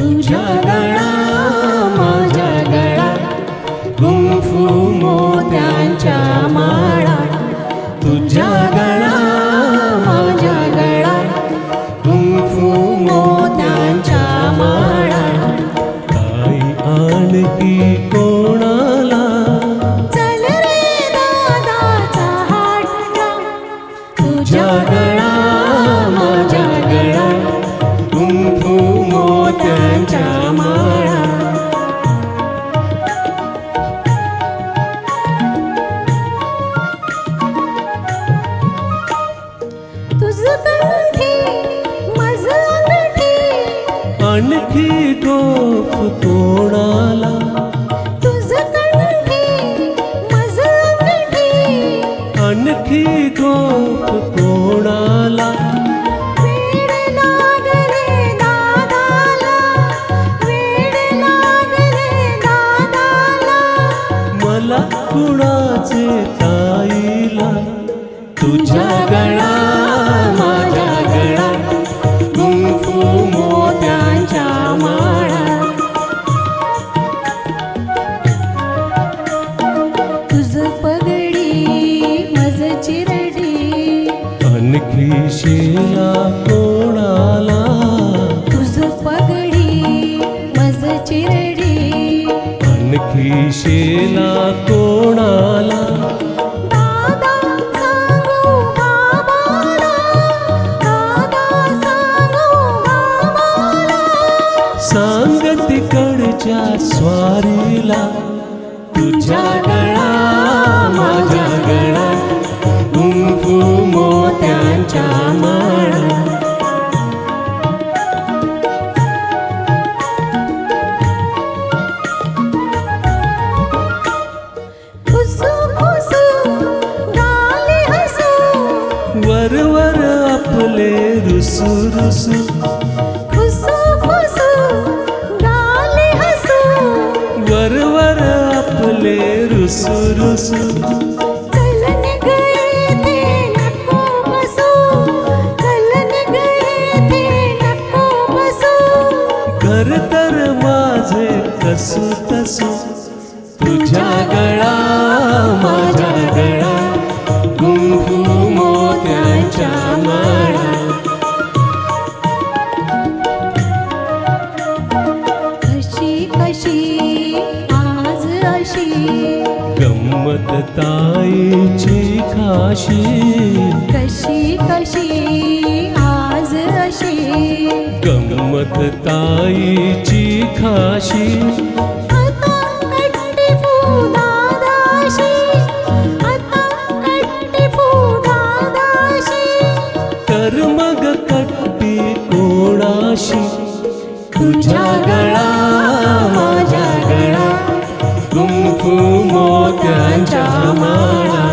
तुझ्या गळा माझ्या गळा गुंफू मोत्यांच्या माळा तुझ्या गळा माझ्या गळा गुंफू मोत्यांच्या माळा काही आणखी कोणाला चल रे दादाचा हाटला तुझ्या गळा माझ्या गळा गुंफू मोत्यांच्या माळा तुझ कंठी माझ अंगठी आणखी गोप कोणाला तुझ कंठी माझ अंगठी आणखी गोप कोणाला वेड लागले दादाला वेड लागले दादाला मला कुणाचे ताईला तुझ्या गळा माझ्या गळा गुंफू मोत्यांच्या माळा तुझ पगडी मज चिरडी आणखी शेला कोणाला तुझ पगडी मज चिरडी आणखी शेला कोणाला दादा सांगू बाबाला दादा सांगू बाबाला सांग तिकडच्या स्वारीला तुझ्या गळा माझ्या गळा गुंफू मोत्यांच्या माळा फुसू फुसू गाली हसू वरवर आपले रुसू रुसू फुसू फुसू गाली हसू वरवर आपले रुसू रुसू चल निघ येथे नको बसू चल निघ येथे नको बसू घर तर माझे कसू तसू तुझ्या गळा माझ्या गळा गुंफू मोत्यांच्या माळा कशी कशी आज अशी गंमत ताईची खाशी कशी कशी आज अशी गंमत ताईची खाशी आता कट्टी फुदादाशी आता कट्टी फुदादाशी तर मग कट्टी कोणाशी तुझ्या गळा माझ्या गळा गुंफू मोत्यांच्या माळा